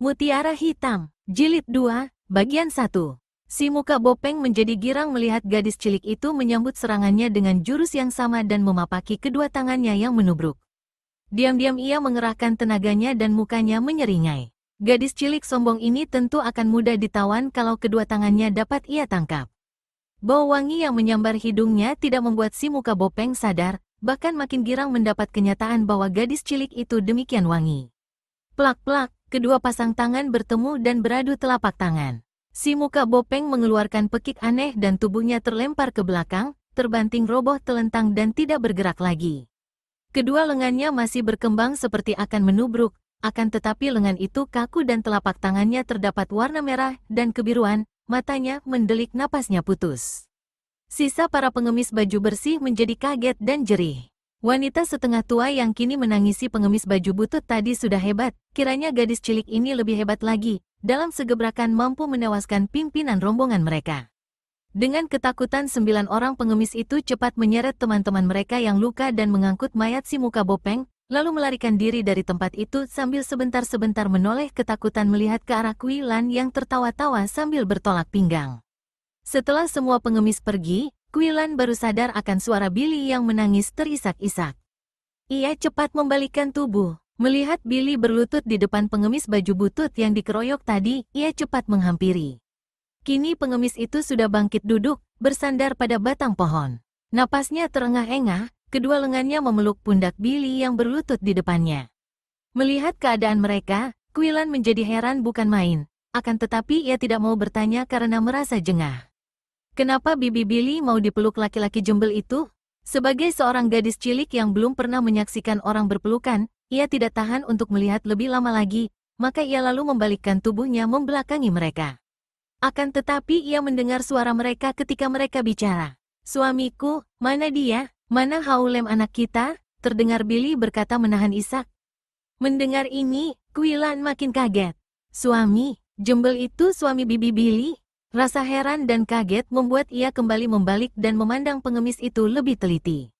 Mutiara Hitam, Jilid 2, Bagian 1. Si muka Bopeng menjadi girang melihat gadis cilik itu menyambut serangannya dengan jurus yang sama dan memapaki kedua tangannya yang menubruk. Diam-diam ia mengerahkan tenaganya dan mukanya menyeringai. Gadis cilik sombong ini tentu akan mudah ditawan kalau kedua tangannya dapat ia tangkap. Bau wangi yang menyambar hidungnya tidak membuat si muka Bopeng sadar, bahkan makin girang mendapat kenyataan bahwa gadis cilik itu demikian wangi. Plak-plak, kedua pasang tangan bertemu dan beradu telapak tangan. Si muka Bopeng mengeluarkan pekik aneh dan tubuhnya terlempar ke belakang, terbanting roboh telentang dan tidak bergerak lagi. Kedua lengannya masih berkembang seperti akan menubruk, akan tetapi lengan itu kaku dan telapak tangannya terdapat warna merah dan kebiruan, matanya mendelik, napasnya putus. Sisa para pengemis baju bersih menjadi kaget dan jerih. Wanita setengah tua yang kini menangisi pengemis baju butut tadi sudah hebat, kiranya gadis cilik ini lebih hebat lagi, dalam segebrakan mampu menewaskan pimpinan rombongan mereka. Dengan ketakutan 9 orang pengemis itu cepat menyeret teman-teman mereka yang luka dan mengangkut mayat si muka Bopeng, lalu melarikan diri dari tempat itu sambil sebentar-sebentar menoleh ketakutan melihat ke arah Kui Lan yang tertawa-tawa sambil bertolak pinggang. Setelah semua pengemis pergi, Kui Lan baru sadar akan suara Billy yang menangis terisak-isak. Ia cepat membalikkan tubuh. Melihat Billy berlutut di depan pengemis baju butut yang dikeroyok tadi, ia cepat menghampiri. Kini pengemis itu sudah bangkit duduk, bersandar pada batang pohon. Napasnya terengah-engah, kedua lengannya memeluk pundak Billy yang berlutut di depannya. Melihat keadaan mereka, Kui Lan menjadi heran bukan main. Akan tetapi ia tidak mau bertanya karena merasa jengah. Kenapa bibi Billy mau dipeluk laki-laki jembel itu? Sebagai seorang gadis cilik yang belum pernah menyaksikan orang berpelukan, ia tidak tahan untuk melihat lebih lama lagi, maka ia lalu membalikkan tubuhnya membelakangi mereka. Akan tetapi ia mendengar suara mereka ketika mereka bicara. Suamiku, mana dia? Mana Haulem anak kita? Terdengar Billy berkata menahan isak. Mendengar ini, Kui Lan makin kaget. Suami, jembel itu suami bibi Billy? Rasa heran dan kaget membuat ia kembali membalik dan memandang pengemis itu lebih teliti.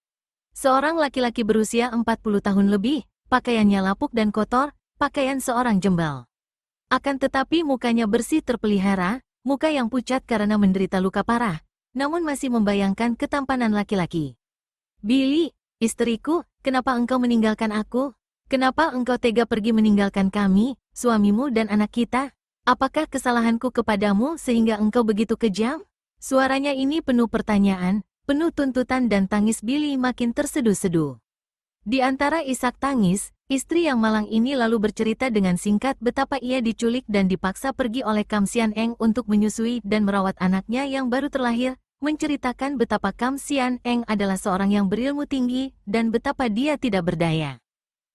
Seorang laki-laki berusia 40 tahun lebih, pakaiannya lapuk dan kotor, pakaian seorang jembel. Akan tetapi mukanya bersih terpelihara, muka yang pucat karena menderita luka parah, namun masih membayangkan ketampanan laki-laki. Billy, istriku, kenapa engkau meninggalkan aku? Kenapa engkau tega pergi meninggalkan kami, suamimu dan anak kita? Apakah kesalahanku kepadamu sehingga engkau begitu kejam? Suaranya ini penuh pertanyaan, penuh tuntutan dan tangis Billy makin terseduh-seduh. Di antara isak tangis, istri yang malang ini lalu bercerita dengan singkat betapa ia diculik dan dipaksa pergi oleh Kam Sian Eng untuk menyusui dan merawat anaknya yang baru terlahir, menceritakan betapa Kam Sian Eng adalah seorang yang berilmu tinggi dan betapa dia tidak berdaya.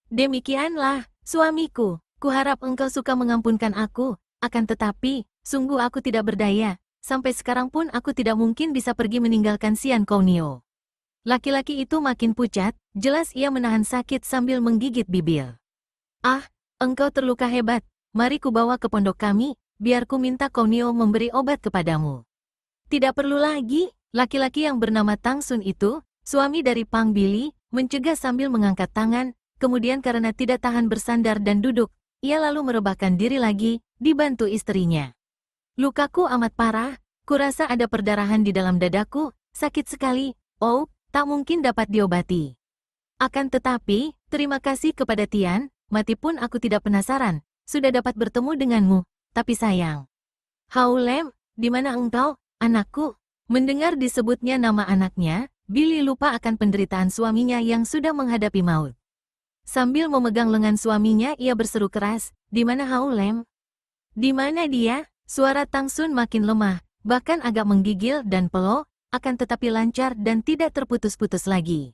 Demikianlah, suamiku, kuharap engkau suka mengampunkan aku. Akan tetapi, sungguh aku tidak berdaya, sampai sekarang pun aku tidak mungkin bisa pergi meninggalkan Sian Kounio. Laki-laki itu makin pucat, jelas ia menahan sakit sambil menggigit bibir. Ah, engkau terluka hebat, mari kubawa ke pondok kami, biar ku minta Kounio memberi obat kepadamu. Tidak perlu lagi, laki-laki yang bernama Tang Sun itu, suami dari Pang Billy, mencegah sambil mengangkat tangan, kemudian karena tidak tahan bersandar dan duduk, ia lalu merebahkan diri lagi, dibantu istrinya. Lukaku amat parah, kurasa ada perdarahan di dalam dadaku, sakit sekali, oh, tak mungkin dapat diobati. Akan tetapi, terima kasih kepada Tian, mati pun aku tidak penasaran, sudah dapat bertemu denganmu, tapi sayang. Haulem, di mana engkau, anakku? Mendengar disebutnya nama anaknya, Billy lupa akan penderitaan suaminya yang sudah menghadapi maut. Sambil memegang lengan suaminya ia berseru keras, di mana Haulem? Di mana dia? Suara Tang Sun makin lemah, bahkan agak menggigil dan peluh, akan tetapi lancar dan tidak terputus-putus lagi.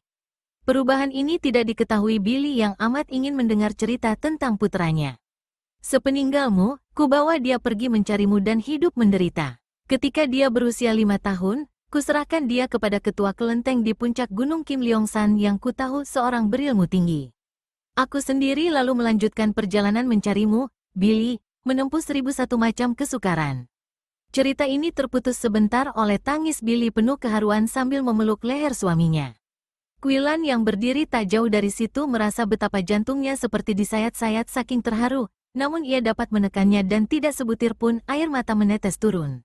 Perubahan ini tidak diketahui Billy yang amat ingin mendengar cerita tentang putranya. Sepeninggalmu, kubawa dia pergi mencarimu dan hidup menderita. Ketika dia berusia 5 tahun, kuserahkan dia kepada ketua kelenteng di puncak Gunung Kim Leongsan yang kutahu seorang berilmu tinggi. Aku sendiri lalu melanjutkan perjalanan mencarimu, Billy, menempuh 1001 macam kesukaran. Cerita ini terputus sebentar oleh tangis Billy penuh keharuan sambil memeluk leher suaminya. Kui Lan yang berdiri tak jauh dari situ merasa betapa jantungnya seperti disayat-sayat saking terharu, namun ia dapat menekannya dan tidak sebutir pun air mata menetes turun.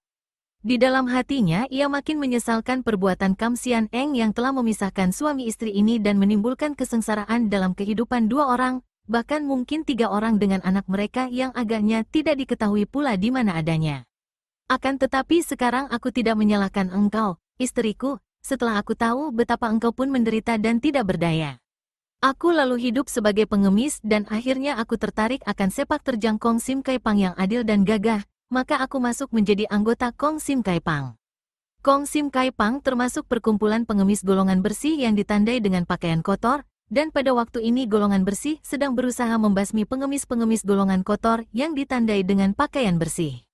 Di dalam hatinya, ia makin menyesalkan perbuatan Kam Sian Eng yang telah memisahkan suami istri ini dan menimbulkan kesengsaraan dalam kehidupan dua orang, bahkan mungkin tiga orang dengan anak mereka yang agaknya tidak diketahui pula di mana adanya. Akan tetapi sekarang aku tidak menyalahkan engkau, istriku, setelah aku tahu betapa engkau pun menderita dan tidak berdaya. Aku lalu hidup sebagai pengemis dan akhirnya aku tertarik akan sepak terjang Kong Sim Kai Pang yang adil dan gagah. Maka aku masuk menjadi anggota Kong Sim Kai Pang. Kong Sim Kai Pang termasuk perkumpulan pengemis golongan bersih yang ditandai dengan pakaian kotor, dan pada waktu ini golongan bersih sedang berusaha membasmi pengemis-pengemis golongan kotor yang ditandai dengan pakaian bersih.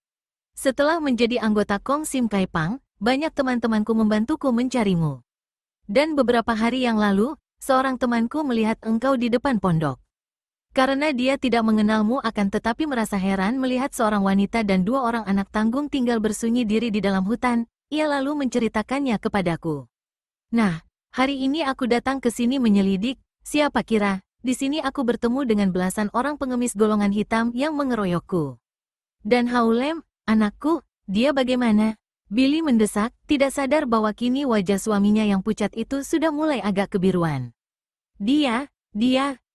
Setelah menjadi anggota Kong Sim Kai Pang, banyak teman-temanku membantuku mencarimu. Dan beberapa hari yang lalu, seorang temanku melihat engkau di depan pondok. Karena dia tidak mengenalmu akan tetapi merasa heran melihat seorang wanita dan dua orang anak tanggung tinggal bersunyi diri di dalam hutan, ia lalu menceritakannya kepadaku. Nah, hari ini aku datang ke sini menyelidik, siapa kira, di sini aku bertemu dengan belasan orang pengemis golongan hitam yang mengeroyokku. Dan Haulem, anakku, dia bagaimana? Billy mendesak, tidak sadar bahwa kini wajah suaminya yang pucat itu sudah mulai agak kebiruan. Dia,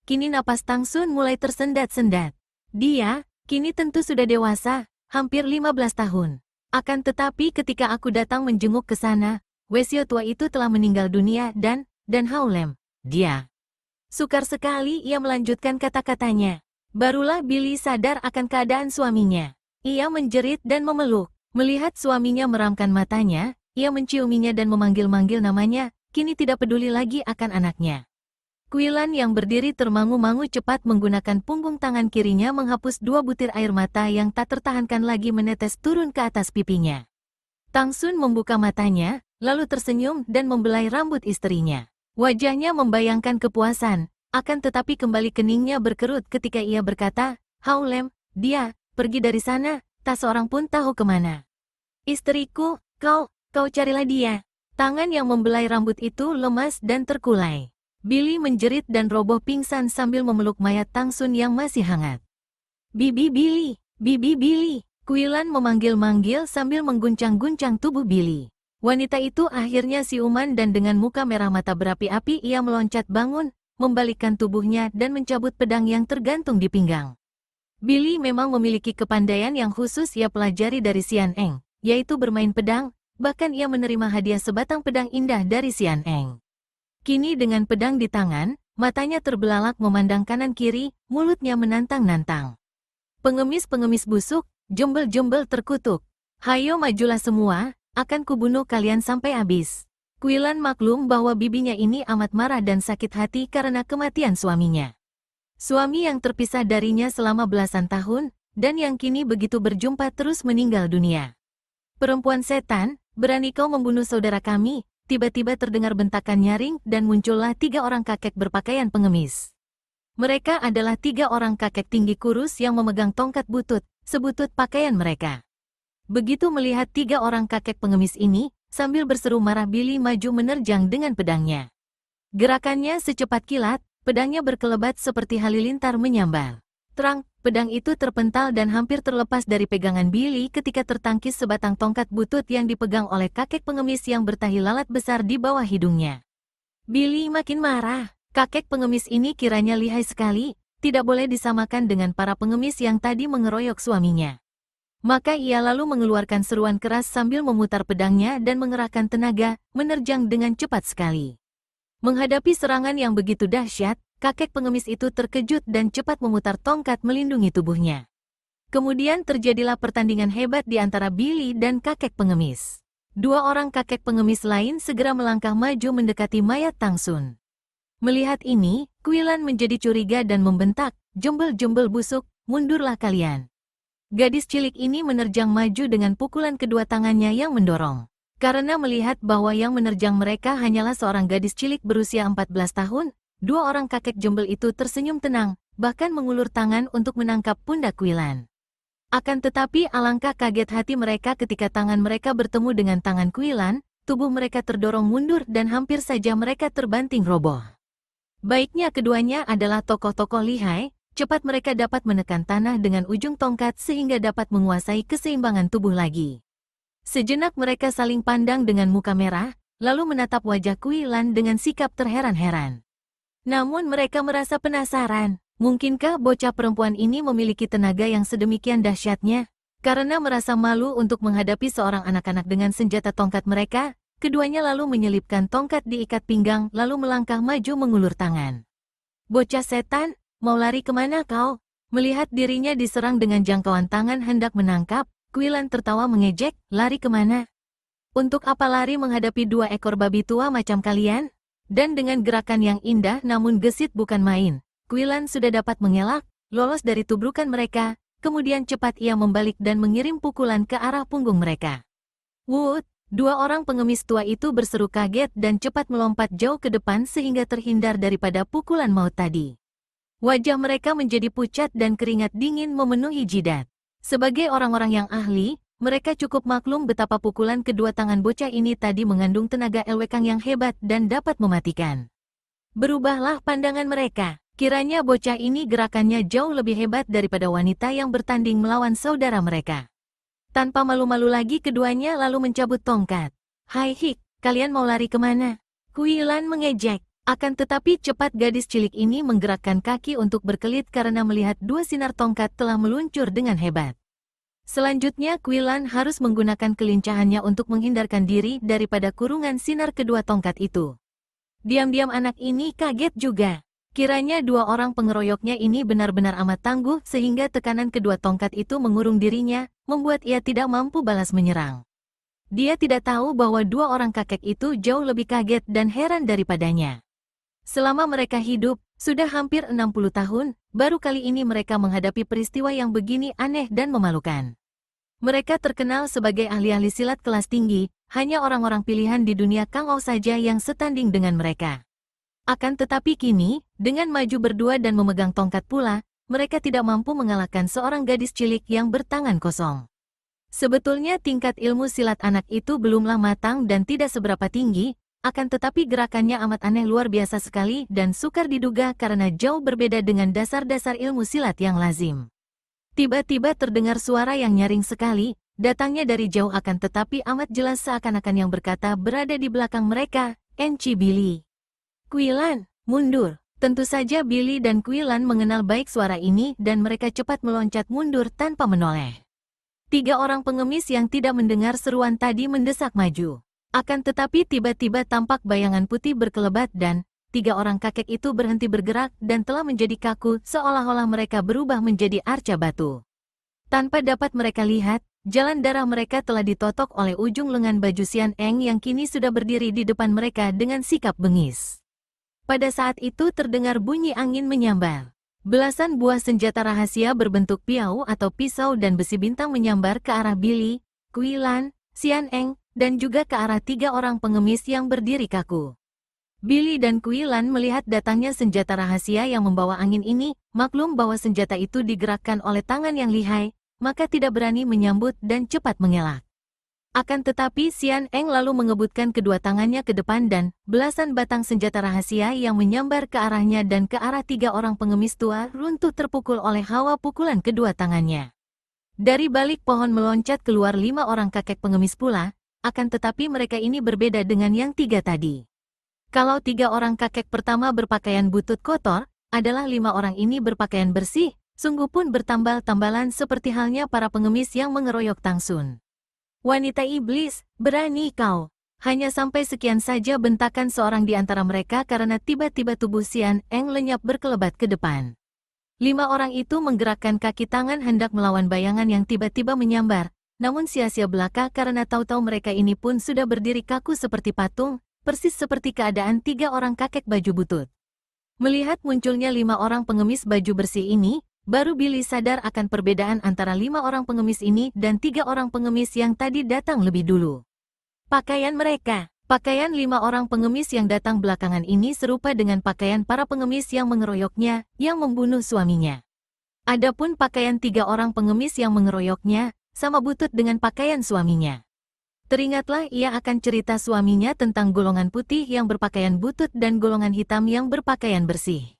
kini napas Tang Sun mulai tersendat-sendat. Dia, kini tentu sudah dewasa, hampir 15 tahun. Akan tetapi ketika aku datang menjenguk ke sana, Wesio tua itu telah meninggal dunia dan Haulem, dia. Sukar sekali ia melanjutkan kata-katanya. Barulah Billy sadar akan keadaan suaminya. Ia menjerit dan memeluk. Melihat suaminya meramkan matanya, ia menciuminya dan memanggil-manggil namanya, kini tidak peduli lagi akan anaknya. Kuilan yang berdiri termangu-mangu cepat menggunakan punggung tangan kirinya menghapus dua butir air mata yang tak tertahankan lagi menetes turun ke atas pipinya. Tang Sun membuka matanya, lalu tersenyum dan membelai rambut istrinya. Wajahnya membayangkan kepuasan, akan tetapi kembali keningnya berkerut ketika ia berkata, Haulem, dia, pergi dari sana, tak seorang pun tahu kemana. Istriku, kau carilah dia. Tangan yang membelai rambut itu lemas dan terkulai. Billy menjerit dan roboh pingsan sambil memeluk mayat Tang Sun yang masih hangat. Bibi Billy, Kuilan memanggil-manggil sambil mengguncang-guncang tubuh Billy. Wanita itu akhirnya siuman dan dengan muka merah mata berapi-api ia meloncat bangun, membalikkan tubuhnya dan mencabut pedang yang tergantung di pinggang. Billy memang memiliki kepandaian yang khusus ia pelajari dari Sian Eng, yaitu bermain pedang, bahkan ia menerima hadiah sebatang pedang indah dari Sian Eng. Kini dengan pedang di tangan, matanya terbelalak memandang kanan kiri, mulutnya menantang-nantang. Pengemis-pengemis busuk, jembel-jembel terkutuk. Hayo majulah semua, akan kubunuh kalian sampai habis. Kuilan maklum bahwa bibinya ini amat marah dan sakit hati karena kematian suaminya. Suami yang terpisah darinya selama belasan tahun, dan yang kini begitu berjumpa terus meninggal dunia. Perempuan setan, berani kau membunuh saudara kami? Tiba-tiba terdengar bentakan nyaring dan muncullah tiga orang kakek berpakaian pengemis. Mereka adalah tiga orang kakek tinggi kurus yang memegang tongkat butut, sebutut pakaian mereka. Begitu melihat tiga orang kakek pengemis ini, sambil berseru marah Billy maju menerjang dengan pedangnya. Gerakannya secepat kilat, pedangnya berkelebat seperti halilintar menyambar. Terang, pedang itu terpental dan hampir terlepas dari pegangan Billy ketika tertangkis sebatang tongkat butut yang dipegang oleh kakek pengemis yang bertahi lalat besar di bawah hidungnya. Billy makin marah. Kakek pengemis ini kiranya lihai sekali, tidak boleh disamakan dengan para pengemis yang tadi mengeroyok suaminya. Maka ia lalu mengeluarkan seruan keras sambil memutar pedangnya dan mengerahkan tenaga, menerjang dengan cepat sekali. Menghadapi serangan yang begitu dahsyat, kakek pengemis itu terkejut dan cepat memutar tongkat melindungi tubuhnya. Kemudian terjadilah pertandingan hebat di antara Billy dan kakek pengemis. Dua orang kakek pengemis lain segera melangkah maju mendekati mayat Tang Sun. Melihat ini, Kuilan menjadi curiga dan membentak, jembel-jembel busuk, mundurlah kalian. Gadis cilik ini menerjang maju dengan pukulan kedua tangannya yang mendorong. Karena melihat bahwa yang menerjang mereka hanyalah seorang gadis cilik berusia 14 tahun, dua orang kakek jembel itu tersenyum tenang, bahkan mengulur tangan untuk menangkap pundak Kuilan. Akan tetapi alangkah kaget hati mereka ketika tangan mereka bertemu dengan tangan Kuilan, tubuh mereka terdorong mundur dan hampir saja mereka terbanting roboh. Baiknya keduanya adalah tokoh-tokoh lihai, cepat mereka dapat menekan tanah dengan ujung tongkat sehingga dapat menguasai keseimbangan tubuh lagi. Sejenak mereka saling pandang dengan muka merah, lalu menatap wajah Kui Lan dengan sikap terheran-heran. Namun mereka merasa penasaran, mungkinkah bocah perempuan ini memiliki tenaga yang sedemikian dahsyatnya? Karena merasa malu untuk menghadapi seorang anak-anak dengan senjata tongkat mereka, keduanya lalu menyelipkan tongkat di ikat pinggang lalu melangkah maju mengulur tangan. Bocah setan, mau lari kemana kau? Melihat dirinya diserang dengan jangkauan tangan hendak menangkap, Kui Lan tertawa mengejek, lari kemana? Untuk apa lari menghadapi 2 ekor babi tua macam kalian? Dan dengan gerakan yang indah namun gesit bukan main, Kui Lan sudah dapat mengelak, lolos dari tubrukan mereka, kemudian cepat ia membalik dan mengirim pukulan ke arah punggung mereka. Wut! 2 orang pengemis tua itu berseru kaget dan cepat melompat jauh ke depan sehingga terhindar daripada pukulan maut tadi. Wajah mereka menjadi pucat dan keringat dingin memenuhi jidat. Sebagai orang-orang yang ahli, mereka cukup maklum betapa pukulan kedua tangan bocah ini tadi mengandung tenaga elwekang yang hebat dan dapat mematikan. Berubahlah pandangan mereka. Kiranya bocah ini gerakannya jauh lebih hebat daripada wanita yang bertanding melawan saudara mereka. Tanpa malu-malu lagi keduanya lalu mencabut tongkat. Hai Hik, kalian mau lari kemana? Kui Lan mengejek. Akan tetapi cepat gadis cilik ini menggerakkan kaki untuk berkelit karena melihat 2 sinar tongkat telah meluncur dengan hebat. Selanjutnya Kui Lan harus menggunakan kelincahannya untuk menghindarkan diri daripada kurungan sinar kedua tongkat itu. Diam-diam anak ini kaget juga. Kiranya 2 orang pengeroyoknya ini benar-benar amat tangguh sehingga tekanan kedua tongkat itu mengurung dirinya, membuat ia tidak mampu balas menyerang. Dia tidak tahu bahwa 2 orang kakek itu jauh lebih kaget dan heran daripadanya. Selama mereka hidup, sudah hampir 60 tahun, baru kali ini mereka menghadapi peristiwa yang begini aneh dan memalukan. Mereka terkenal sebagai ahli-ahli silat kelas tinggi, hanya orang-orang pilihan di dunia Kangou saja yang setanding dengan mereka. Akan tetapi kini, dengan maju berdua dan memegang tongkat pula, mereka tidak mampu mengalahkan seorang gadis cilik yang bertangan kosong. Sebetulnya tingkat ilmu silat anak itu belumlah matang dan tidak seberapa tinggi, akan tetapi gerakannya amat aneh luar biasa sekali dan sukar diduga karena jauh berbeda dengan dasar-dasar ilmu silat yang lazim. Tiba-tiba terdengar suara yang nyaring sekali, datangnya dari jauh akan tetapi amat jelas seakan-akan yang berkata berada di belakang mereka, Enci Billy. Kui Lan, mundur. Tentu saja Billy dan Kui Lan mengenal baik suara ini dan mereka cepat meloncat mundur tanpa menoleh. 3 orang pengemis yang tidak mendengar seruan tadi mendesak maju. Akan tetapi tiba-tiba tampak bayangan putih berkelebat dan 3 orang kakek itu berhenti bergerak dan telah menjadi kaku seolah-olah mereka berubah menjadi arca batu. Tanpa dapat mereka lihat, jalan darah mereka telah ditotok oleh ujung lengan baju Xian Eng yang kini sudah berdiri di depan mereka dengan sikap bengis. Pada saat itu terdengar bunyi angin menyambar. Belasan buah senjata rahasia berbentuk piau atau pisau dan besi bintang menyambar ke arah Billy, Kui Lan, Xian Eng, dan juga ke arah 3 orang pengemis yang berdiri kaku. Billy dan Kui Lan melihat datangnya senjata rahasia yang membawa angin ini, maklum bahwa senjata itu digerakkan oleh tangan yang lihai, maka tidak berani menyambut dan cepat mengelak. Akan tetapi Xian Eng lalu mengebutkan kedua tangannya ke depan dan belasan batang senjata rahasia yang menyambar ke arahnya dan ke arah 3 orang pengemis tua runtuh terpukul oleh hawa pukulan kedua tangannya. Dari balik pohon meloncat keluar 5 orang kakek pengemis pula, akan tetapi mereka ini berbeda dengan yang 3 tadi. Kalau 3 orang kakek pertama berpakaian butut kotor, adalah 5 orang ini berpakaian bersih, sungguh pun bertambal-tambalan seperti halnya para pengemis yang mengeroyok Tang Sun. Wanita iblis, berani kau. Hanya sampai sekian saja bentakan seorang di antara mereka karena tiba-tiba tubuh Xian Eng lenyap berkelebat ke depan. 5 orang itu menggerakkan kaki tangan hendak melawan bayangan yang tiba-tiba menyambar, namun sia-sia belaka karena tahu-tahu mereka ini pun sudah berdiri kaku seperti patung, persis seperti keadaan 3 orang kakek baju butut. Melihat munculnya 5 orang pengemis baju bersih ini, baru Billy sadar akan perbedaan antara 5 orang pengemis ini dan 3 orang pengemis yang tadi datang lebih dulu. Pakaian mereka, pakaian 5 orang pengemis yang datang belakangan ini serupa dengan pakaian para pengemis yang mengeroyoknya, yang membunuh suaminya. Adapun pakaian 3 orang pengemis yang mengeroyoknya, sama butut dengan pakaian suaminya. Teringatlah ia akan cerita suaminya tentang golongan putih yang berpakaian butut dan golongan hitam yang berpakaian bersih.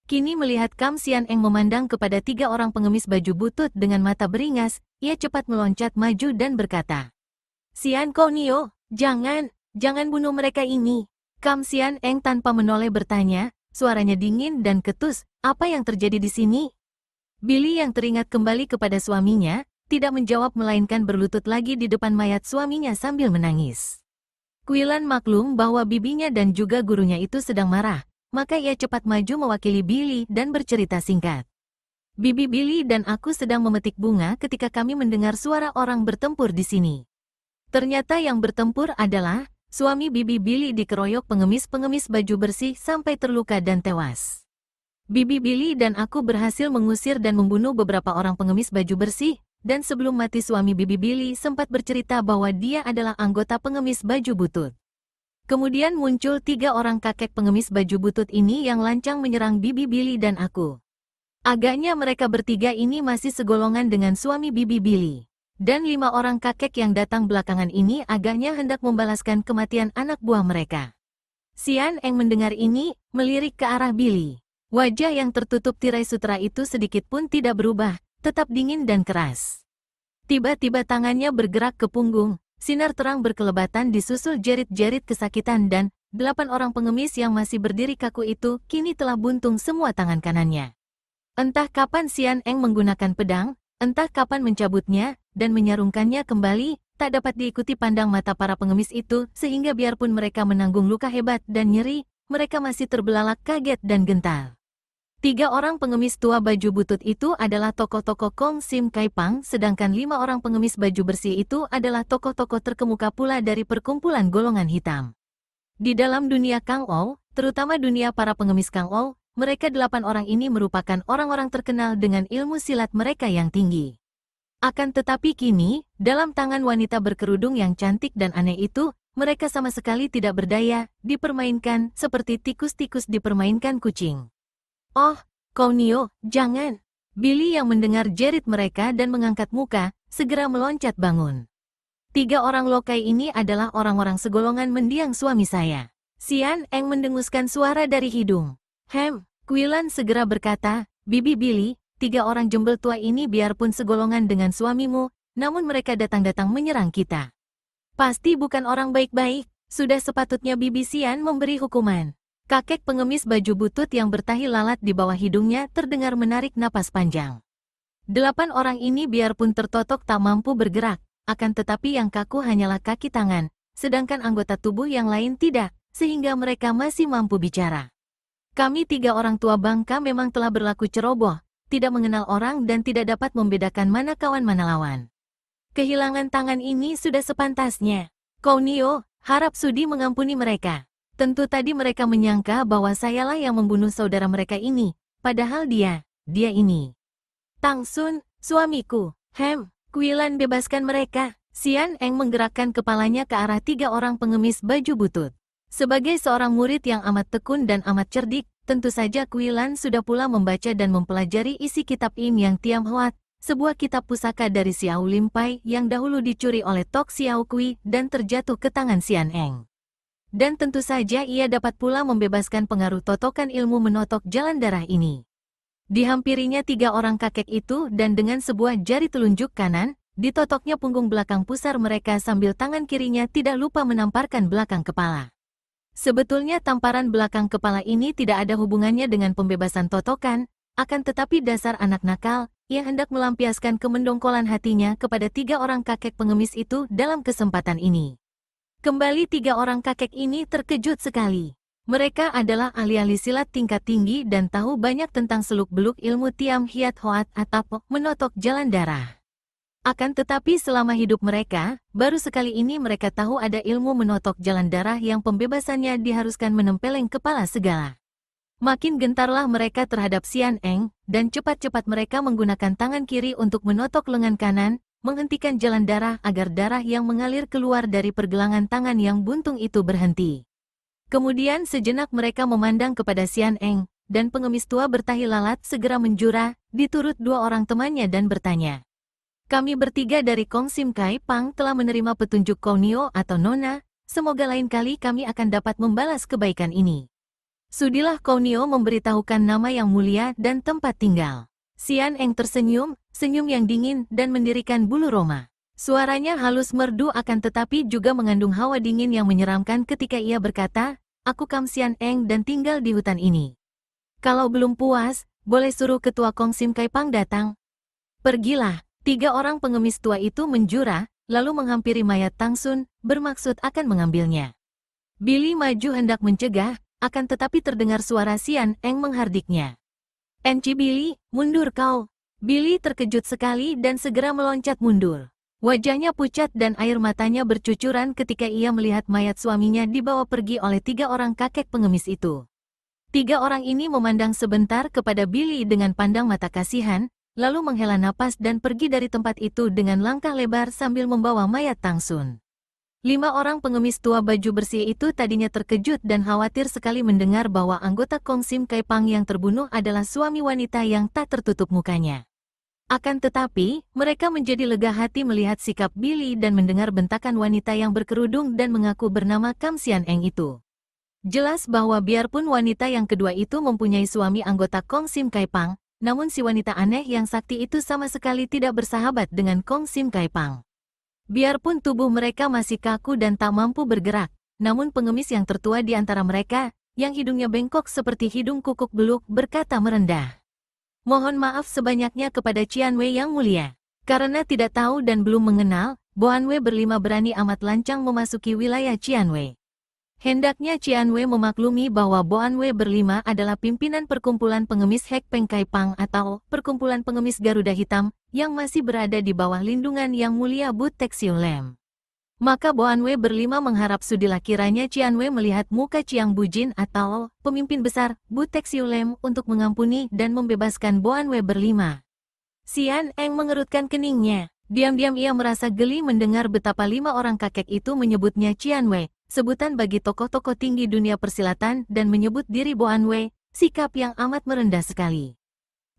Kini melihat Kam Sian Eng memandang kepada 3 orang pengemis baju butut dengan mata beringas, ia cepat meloncat maju dan berkata, "Sian Kounio, jangan bunuh mereka ini." Kam Sian Eng tanpa menoleh bertanya, suaranya dingin dan ketus, "Apa yang terjadi di sini?" Billy yang teringat kembali kepada suaminya, tidak menjawab melainkan berlutut lagi di depan mayat suaminya sambil menangis. Quilan maklum bahwa bibinya dan juga gurunya itu sedang marah, maka ia cepat maju mewakili Billy dan bercerita singkat. "Bibi Billy dan aku sedang memetik bunga ketika kami mendengar suara orang bertempur di sini. Ternyata yang bertempur adalah suami Bibi Billy dikeroyok pengemis-pengemis baju bersih sampai terluka dan tewas. Bibi Billy dan aku berhasil mengusir dan membunuh beberapa orang pengemis baju bersih, dan sebelum mati suami Bibi Billy sempat bercerita bahwa dia adalah anggota pengemis baju butut. Kemudian muncul 3 orang kakek pengemis baju butut ini yang lancang menyerang Bibi Billy dan aku. Agaknya mereka bertiga ini masih segolongan dengan suami Bibi Billy. Dan 5 orang kakek yang datang belakangan ini agaknya hendak membalaskan kematian anak buah mereka." Sian Eng mendengar ini, melirik ke arah Billy. Wajah yang tertutup tirai sutera itu sedikit pun tidak berubah, tetap dingin dan keras. Tiba-tiba tangannya bergerak ke punggung. Sinar terang berkelebatan disusul jerit-jerit kesakitan dan 8 orang pengemis yang masih berdiri kaku itu kini telah buntung semua tangan kanannya. Entah kapan Sian Eng menggunakan pedang, entah kapan mencabutnya, dan menyarungkannya kembali, tak dapat diikuti pandang mata para pengemis itu sehingga biarpun mereka menanggung luka hebat dan nyeri, mereka masih terbelalak kaget dan gentar. 3 orang pengemis tua baju butut itu adalah tokoh-tokoh Kong Sim Kai Pang, sedangkan 5 orang pengemis baju bersih itu adalah tokoh-tokoh terkemuka pula dari perkumpulan golongan hitam. Di dalam dunia Kang Ou, terutama dunia para pengemis Kang Ou, mereka 8 orang ini merupakan orang-orang terkenal dengan ilmu silat mereka yang tinggi. Akan tetapi kini, dalam tangan wanita berkerudung yang cantik dan aneh itu, mereka sama sekali tidak berdaya, dipermainkan seperti tikus-tikus dipermainkan kucing. "Oh, Kounio, jangan." Billy yang mendengar jerit mereka dan mengangkat muka, segera meloncat bangun. 3 orang lokai ini adalah orang-orang segolongan mendiang suami saya. Sian Eng mendenguskan suara dari hidung. Quilan segera berkata, "Bibi Billy, 3 orang jembel tua ini biarpun segolongan dengan suamimu, namun mereka datang-datang menyerang kita. Pasti bukan orang baik-baik, sudah sepatutnya Bibi Sian memberi hukuman." Kakek pengemis baju butut yang bertahi lalat di bawah hidungnya terdengar menarik napas panjang. 8 orang ini biarpun tertotok tak mampu bergerak, akan tetapi yang kaku hanyalah kaki tangan, sedangkan anggota tubuh yang lain tidak, sehingga mereka masih mampu bicara. "Kami 3 orang tua bangka memang telah berlaku ceroboh, tidak mengenal orang dan tidak dapat membedakan mana kawan mana lawan. Kehilangan tangan ini sudah sepantasnya. Kounio, harap sudi mengampuni mereka. Tentu tadi mereka menyangka bahwa sayalah yang membunuh saudara mereka ini, padahal dia ini. Tang Sun, suamiku. Quilan bebaskan mereka." Sian Eng menggerakkan kepalanya ke arah 3 orang pengemis baju butut. Sebagai seorang murid yang amat tekun dan amat cerdik, tentu saja Quilan sudah pula membaca dan mempelajari isi kitab Im Yang Tiam Hoat, sebuah kitab pusaka dari Xiao Lim Pai yang dahulu dicuri oleh Tok Xiao Kui dan terjatuh ke tangan Sian Eng. Dan tentu saja ia dapat pula membebaskan pengaruh totokan ilmu menotok jalan darah ini. Dihampirinya 3 orang kakek itu dan dengan sebuah jari telunjuk kanan, ditotoknya punggung belakang pusar mereka sambil tangan kirinya tidak lupa menamparkan belakang kepala. Sebetulnya tamparan belakang kepala ini tidak ada hubungannya dengan pembebasan totokan, akan tetapi dasar anak nakal, ia hendak melampiaskan kemendongkolan hatinya kepada 3 orang kakek pengemis itu dalam kesempatan ini. Kembali 3 orang kakek ini terkejut sekali. Mereka adalah ahli-ahli silat tingkat tinggi dan tahu banyak tentang seluk-beluk ilmu Tiam Hiat Hoat atau menotok jalan darah. Akan tetapi selama hidup mereka, baru sekali ini mereka tahu ada ilmu menotok jalan darah yang pembebasannya diharuskan menempeleng kepala segala. Makin gentarlah mereka terhadap Sian Eng, dan cepat-cepat mereka menggunakan tangan kiri untuk menotok lengan kanan, menghentikan jalan darah agar darah yang mengalir keluar dari pergelangan tangan yang buntung itu berhenti. Kemudian sejenak mereka memandang kepada Sian Eng, dan pengemis tua bertahi lalat segera menjura, diturut 2 orang temannya dan bertanya. "Kami bertiga dari Kong Sim Kai Pang telah menerima petunjuk Kounio atau Nona, semoga lain kali kami akan dapat membalas kebaikan ini." Sudilah Kaunio memberitahukan nama yang mulia dan tempat tinggal. Xian Eng tersenyum, senyum yang dingin dan mendirikan bulu roma. Suaranya halus merdu akan tetapi juga mengandung hawa dingin yang menyeramkan ketika ia berkata, "Aku Kam Xian Eng dan tinggal di hutan ini. Kalau belum puas, boleh suruh ketua Kong Sim Kai Pang datang." "Pergilah." 3 orang pengemis tua itu menjura, lalu menghampiri mayat Tang Sun, bermaksud akan mengambilnya. Billy maju hendak mencegah, akan tetapi terdengar suara Xian Eng menghardiknya. "Enci Billy, mundur kau." Billy terkejut sekali dan segera meloncat mundur. Wajahnya pucat dan air matanya bercucuran ketika ia melihat mayat suaminya dibawa pergi oleh 3 orang kakek pengemis itu. 3 orang ini memandang sebentar kepada Billy dengan pandang mata kasihan, lalu menghela napas dan pergi dari tempat itu dengan langkah lebar sambil membawa mayat Tang Sun. 5 orang pengemis tua baju bersih itu tadinya terkejut dan khawatir sekali mendengar bahwa anggota Kong Sim Kai Pang yang terbunuh adalah suami wanita yang tak tertutup mukanya. Akan tetapi, mereka menjadi lega hati melihat sikap Billy dan mendengar bentakan wanita yang berkerudung dan mengaku bernama Kam Xian Eng itu. Jelas bahwa biarpun wanita yang kedua itu mempunyai suami anggota Kong Sim Kai Pang, namun si wanita aneh yang sakti itu sama sekali tidak bersahabat dengan Kong Sim Kai Pang. Biarpun tubuh mereka masih kaku dan tak mampu bergerak, namun pengemis yang tertua di antara mereka, yang hidungnya bengkok seperti hidung kukuk beluk, berkata merendah, "Mohon maaf sebanyaknya kepada Qian Wei yang mulia. Karena tidak tahu dan belum mengenal, Boan Wei berlima berani amat lancang memasuki wilayah Qian Wei." Hendaknya Qian Wei memaklumi bahwa Boan Wei berlima adalah pimpinan perkumpulan pengemis Hek Peng Kai Pang atau perkumpulan pengemis Garuda Hitam yang masih berada di bawah lindungan Yang Mulia Bu Tek Siu Lem. Maka Boan Wei berlima mengharap sudilah kiranya Qian Wei melihat muka Chiang Bujin atau pemimpin besar Bu Tek Siu Lem untuk mengampuni dan membebaskan Boan Wei berlima. Xian Eng mengerutkan keningnya. Diam-diam ia merasa geli mendengar betapa 5 orang kakek itu menyebutnya Qian Wei, sebutan bagi tokoh-tokoh tinggi dunia persilatan dan menyebut diri Boan Wei, sikap yang amat merendah sekali.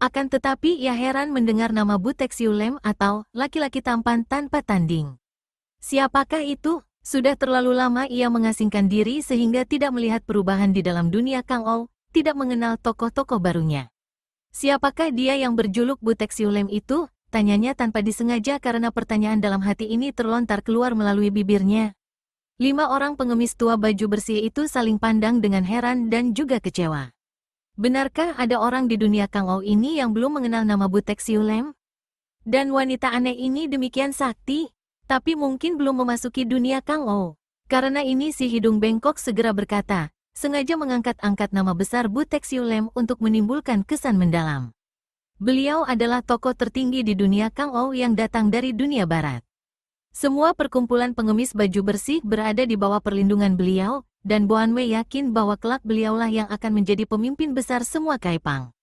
Akan tetapi ia heran mendengar nama Bu Tek Siu Lem atau laki-laki tampan tanpa tanding. Siapakah itu? Sudah terlalu lama ia mengasingkan diri sehingga tidak melihat perubahan di dalam dunia Kang Ou, tidak mengenal tokoh-tokoh barunya. Siapakah dia yang berjuluk Bu Tek Siu Lem itu? Tanyanya tanpa disengaja karena pertanyaan dalam hati ini terlontar keluar melalui bibirnya. 5 orang pengemis tua baju bersih itu saling pandang dengan heran dan juga kecewa. Benarkah ada orang di dunia Kang Ou ini yang belum mengenal nama Bu Tek Siu Lem? Dan wanita aneh ini demikian sakti, tapi mungkin belum memasuki dunia Kang Ou. Karena ini si hidung bengkok segera berkata, sengaja mengangkat-angkat nama besar Bu Tek Siu Lem untuk menimbulkan kesan mendalam. Beliau adalah tokoh tertinggi di dunia Kang Ou yang datang dari dunia barat. Semua perkumpulan pengemis baju bersih berada di bawah perlindungan beliau, dan Boan Wei yakin bahwa kelak beliaulah yang akan menjadi pemimpin besar semua Kai Pang.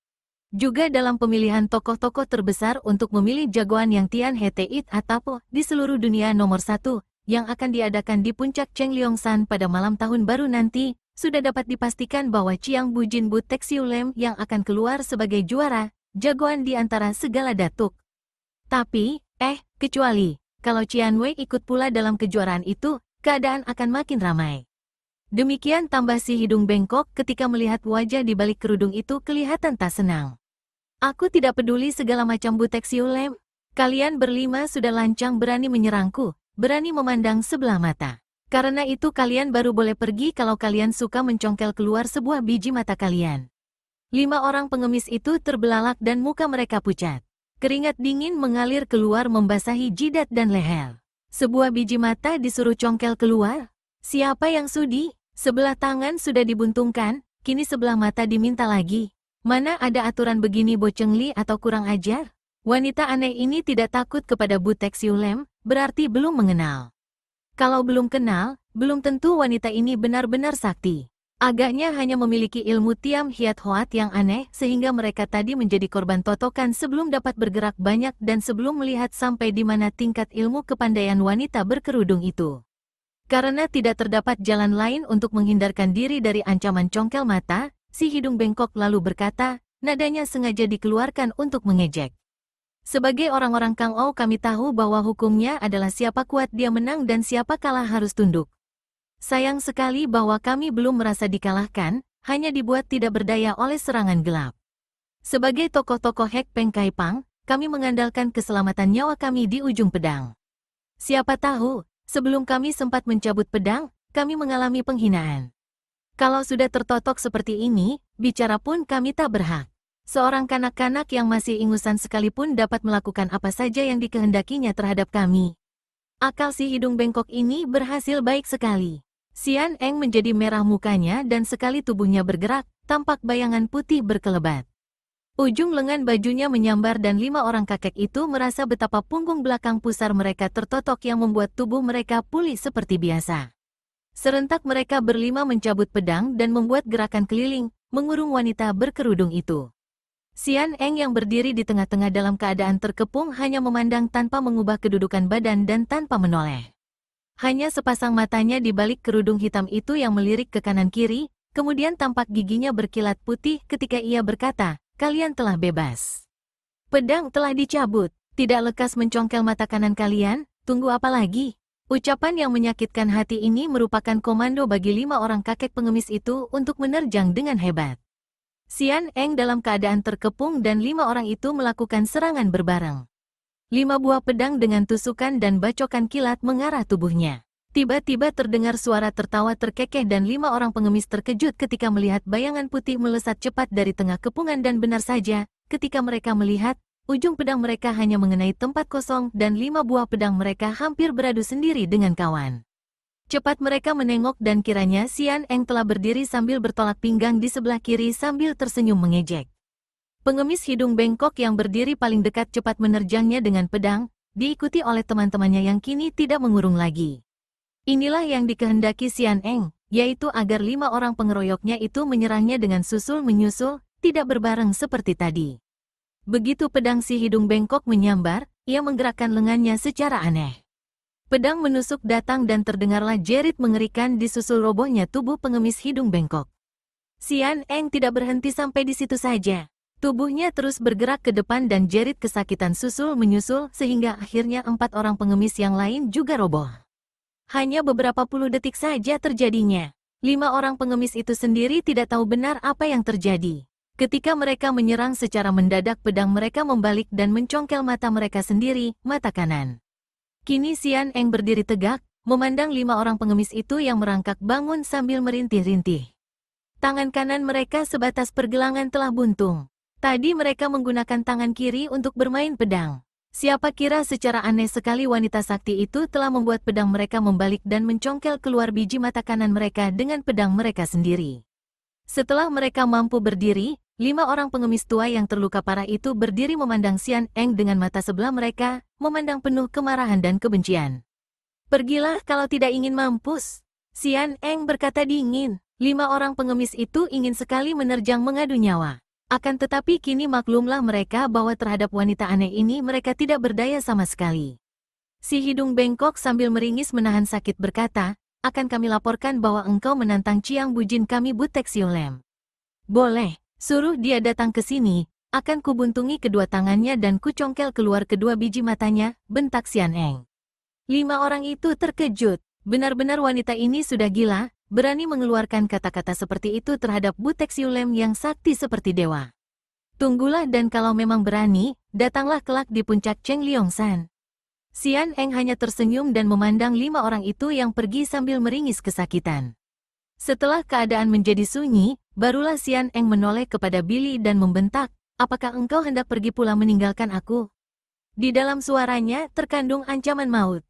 Juga dalam pemilihan tokoh-tokoh terbesar untuk memilih jagoan yang Tian He Teit atau di seluruh dunia nomor 1, yang akan diadakan di puncak Cheng Leong San pada malam tahun baru nanti, sudah dapat dipastikan bahwa Chiang Bujin Bu Tek Siu Lem yang akan keluar sebagai juara, jagoan di antara segala datuk. Tapi, kecuali, kalau Qian Wei ikut pula dalam kejuaraan itu, keadaan akan makin ramai. Demikian tambah si hidung bengkok ketika melihat wajah di balik kerudung itu kelihatan tak senang. "Aku tidak peduli segala macam Bu Tek Siu Lem. Kalian berlima sudah lancang berani menyerangku, berani memandang sebelah mata. Karena itu kalian baru boleh pergi kalau kalian suka mencongkel keluar sebuah biji mata kalian." 5 orang pengemis itu terbelalak dan muka mereka pucat. Keringat dingin mengalir keluar membasahi jidat dan leher. Sebuah biji mata disuruh congkel keluar? Siapa yang sudi? Sebelah tangan sudah dibuntungkan, kini sebelah mata diminta lagi. Mana ada aturan begini bocengli atau kurang ajar? Wanita aneh ini tidak takut kepada Bu Tek Siu Lem, berarti belum mengenal. Kalau belum kenal, belum tentu wanita ini benar-benar sakti. Agaknya hanya memiliki ilmu Tiam Hiat Hoat yang aneh sehingga mereka tadi menjadi korban totokan sebelum dapat bergerak banyak dan sebelum melihat sampai di mana tingkat ilmu kepandaian wanita berkerudung itu. Karena tidak terdapat jalan lain untuk menghindarkan diri dari ancaman congkel mata, si hidung bengkok lalu berkata, nadanya sengaja dikeluarkan untuk mengejek. "Sebagai orang-orang Kang Ou kami tahu bahwa hukumnya adalah siapa kuat dia menang dan siapa kalah harus tunduk. Sayang sekali bahwa kami belum merasa dikalahkan, hanya dibuat tidak berdaya oleh serangan gelap. Sebagai tokoh-tokoh Hek Peng Kai Pang, kami mengandalkan keselamatan nyawa kami di ujung pedang. Siapa tahu, sebelum kami sempat mencabut pedang, kami mengalami penghinaan. Kalau sudah tertotok seperti ini, bicara pun kami tak berhak. Seorang kanak-kanak yang masih ingusan sekalipun dapat melakukan apa saja yang dikehendakinya terhadap kami. Akal si hidung bengkok ini berhasil baik sekali. Xian Eng menjadi merah mukanya dan sekali tubuhnya bergerak, tampak bayangan putih berkelebat. Ujung lengan bajunya menyambar dan 5 orang kakek itu merasa betapa punggung belakang pusar mereka tertotok yang membuat tubuh mereka pulih seperti biasa. Serentak mereka berlima mencabut pedang dan membuat gerakan keliling, mengurung wanita berkerudung itu. Xian Eng yang berdiri di tengah-tengah dalam keadaan terkepung hanya memandang tanpa mengubah kedudukan badan dan tanpa menoleh. Hanya sepasang matanya di balik kerudung hitam itu yang melirik ke kanan-kiri, kemudian tampak giginya berkilat putih ketika ia berkata, "Kalian telah bebas. Pedang telah dicabut, tidak lekas mencongkel mata kanan kalian, tunggu apa lagi?" Ucapan yang menyakitkan hati ini merupakan komando bagi 5 orang kakek pengemis itu untuk menerjang dengan hebat. Xian Eng dalam keadaan terkepung dan 5 orang itu melakukan serangan berbareng. 5 buah pedang dengan tusukan dan bacokan kilat mengarah tubuhnya. Tiba-tiba terdengar suara tertawa terkekeh dan 5 orang pengemis terkejut ketika melihat bayangan putih melesat cepat dari tengah kepungan dan benar saja, ketika mereka melihat, ujung pedang mereka hanya mengenai tempat kosong dan 5 buah pedang mereka hampir beradu sendiri dengan kawan. Cepat mereka menengok dan kiranya Xian Eng telah berdiri sambil bertolak pinggang di sebelah kiri sambil tersenyum mengejek. Pengemis hidung bengkok yang berdiri paling dekat cepat menerjangnya dengan pedang, diikuti oleh teman-temannya yang kini tidak mengurung lagi. Inilah yang dikehendaki Xian Eng, yaitu agar 5 orang pengeroyoknya itu menyerangnya dengan susul-menyusul, tidak berbareng seperti tadi. Begitu pedang si hidung bengkok menyambar, ia menggerakkan lengannya secara aneh. Pedang menusuk datang dan terdengarlah jerit mengerikan disusul robohnya tubuh pengemis hidung bengkok. Xian Eng tidak berhenti sampai di situ saja. Tubuhnya terus bergerak ke depan dan jerit kesakitan susul-menyusul sehingga akhirnya 4 orang pengemis yang lain juga roboh. Hanya beberapa puluh detik saja terjadinya. 5 orang pengemis itu sendiri tidak tahu benar apa yang terjadi. Ketika mereka menyerang secara mendadak pedang mereka membalik dan mencongkel mata mereka sendiri, mata kanan. Kini Xian Eng berdiri tegak, memandang 5 orang pengemis itu yang merangkak bangun sambil merintih-rintih. Tangan kanan mereka sebatas pergelangan telah buntung. Tadi mereka menggunakan tangan kiri untuk bermain pedang. Siapa kira secara aneh sekali wanita sakti itu telah membuat pedang mereka membalik dan mencongkel keluar biji mata kanan mereka dengan pedang mereka sendiri. Setelah mereka mampu berdiri, 5 orang pengemis tua yang terluka parah itu berdiri memandang Xian Eng dengan mata sebelah mereka, memandang penuh kemarahan dan kebencian. "Pergilah kalau tidak ingin mampus," Xian Eng berkata dingin. 5 orang pengemis itu ingin sekali menerjang mengadu nyawa. Akan tetapi kini maklumlah mereka bahwa terhadap wanita aneh ini mereka tidak berdaya sama sekali. Si hidung bengkok sambil meringis menahan sakit berkata, "Akan kami laporkan bahwa engkau menantang Ciang Bujin kami Butek Siolem." "Boleh, suruh dia datang ke sini, akan kubuntungi kedua tangannya dan kucongkel keluar kedua biji matanya," bentak Xian Eng. 5 orang itu terkejut, benar-benar wanita ini sudah gila. Berani mengeluarkan kata-kata seperti itu terhadap Butek Siolem yang sakti seperti dewa. "Tunggulah dan kalau memang berani, datanglah kelak di puncak Cheng Liongsan." Xian Eng hanya tersenyum dan memandang 5 orang itu yang pergi sambil meringis kesakitan. Setelah keadaan menjadi sunyi, barulah Xian Eng menoleh kepada Billy dan membentak, "Apakah engkau hendak pergi pula meninggalkan aku?" Di dalam suaranya terkandung ancaman maut.